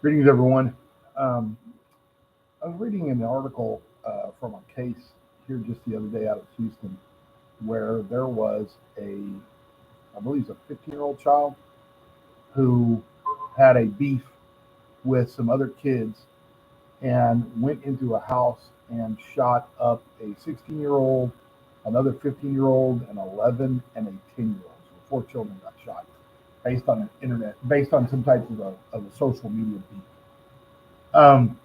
Greetings, everyone. Um, I was reading an article from a case here just the other day out of Houston where there was I believe it's a 15-year-old child who had a beef with some other kids and went into a house and shot up a 16-year-old, another 15-year-old, an 11, and a 10-year-old. So four children got shot based on some type of a social media beef. Um,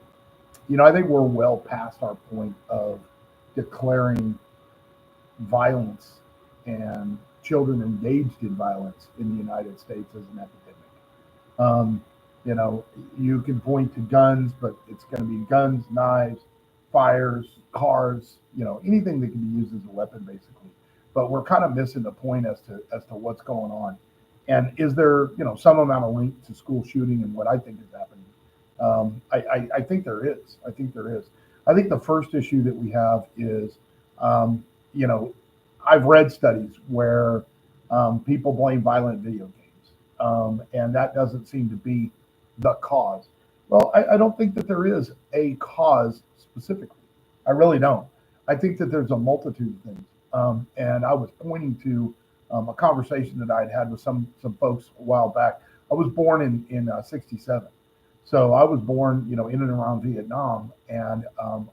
I think we're well past our point of declaring violence and children engaged in violence in the United States as an epidemic. Um, you know, you can point to guns, but it's going to be guns, knives, fires, cars, anything that can be used as a weapon, basically. But we're kind of missing the point as to what's going on. And is there, some amount of link to school shooting and what I think is happening? I think there is. I think there is. I think the first issue that we have is, um, you know, I've read studies where people blame violent video games, and that doesn't seem to be the cause. Well, I don't think that there is a cause specifically. I really don't. I think that there's a multitude of things. And I was pointing to a conversation that I had had with some folks a while back. I was born in '67, so I was born, in and around Vietnam, and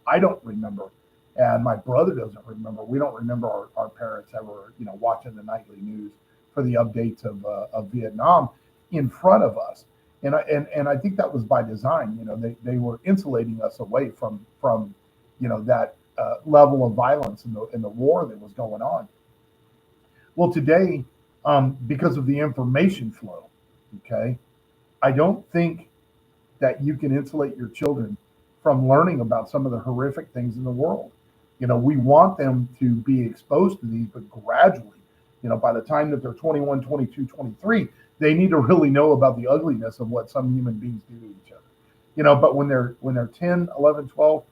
I don't remember, and my brother doesn't remember. We don't remember our parents ever, watching the nightly news for the updates of Vietnam in front of us. And I think that was by design. They were insulating us away from that level of violence in the war that was going on. Well, today, because of the information flow, okay, I don't think that you can insulate your children from learning about some of the horrific things in the world. We want them to be exposed to these, but gradually, by the time that they're 21, 22, 23, they need to really know about the ugliness of what some human beings do to each other. But when they're 10, 11, 12,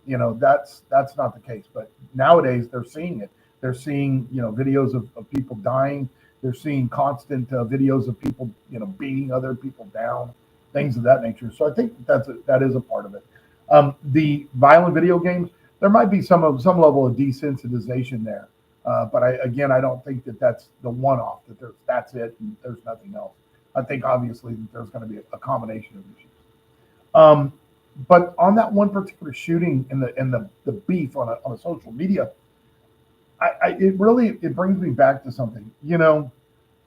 that's not the case. But nowadays they're seeing it. They're seeing, videos of people dying. They're seeing constant videos of people, beating other people down, things of that nature. So I think that is a part of it. The violent video games, there might be some level of desensitization there, but I don't think that that's the one-off. That's it, and there's nothing else. I think obviously that there's going to be a combination of issues. Um, but on that one particular shooting and the beef on a social media, it brings me back to something.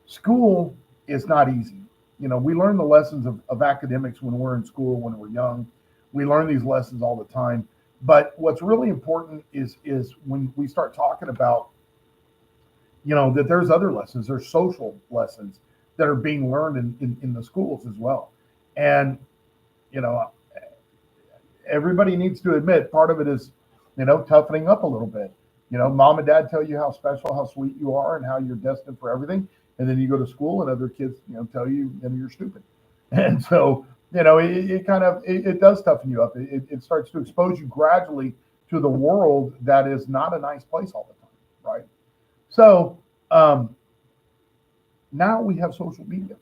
School is not easy. We learn the lessons of academics when we're in school, when we're young. We learn these lessons all the time. But what's really important is when we start talking about, that there's other lessons, there's social lessons that are being learned in the schools as well. And, you know, everybody needs to admit part of it is, toughening up a little bit. Mom and dad tell you how special, how sweet you are, and how you're destined for everything. And then you go to school and other kids, tell you, you're stupid. And so, it does toughen you up. It starts to expose you gradually to the world that is not a nice place all the time, right? So um, now we have social media.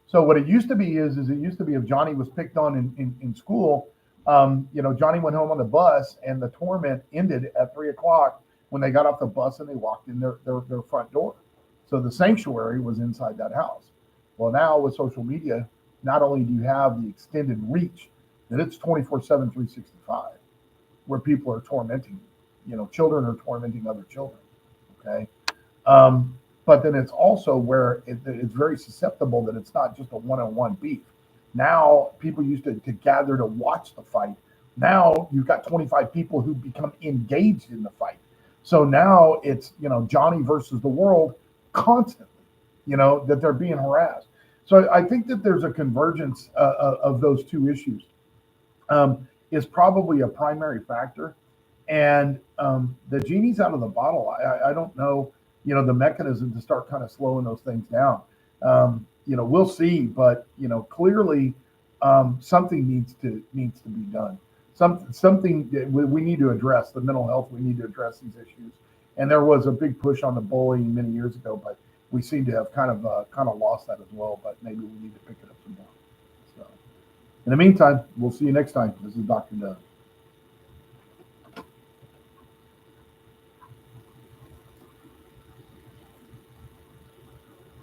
So what it used to be is it used to be if Johnny was picked on in school, Johnny went home on the bus and the torment ended at 3 o'clock when they got off the bus and they walked in their front door. So the sanctuary was inside that house. Well, now with social media, not only do you have the extended reach that it's 24/7, 365, where people are tormenting, children are tormenting other children. Okay. Um, but then it's also where it's very susceptible that it's not just a one-on-one beef. Now people used to gather to watch the fight. Now you've got 25 people who become engaged in the fight. So now it's, Johnny versus the world constantly, that they're being harassed. So I think that there's a convergence of those two issues, is probably a primary factor. And the genie's out of the bottle. I don't know, the mechanism to start kind of slowing those things down. We'll see, but clearly something needs to be done. Something that we need to address the mental health. We need to address these issues. And there was a big push on the bullying many years ago, but we seem to have kind of lost that as well. But maybe we need to pick it up some more. So. In the meantime, we'll see you next time. This is Dr. Doug.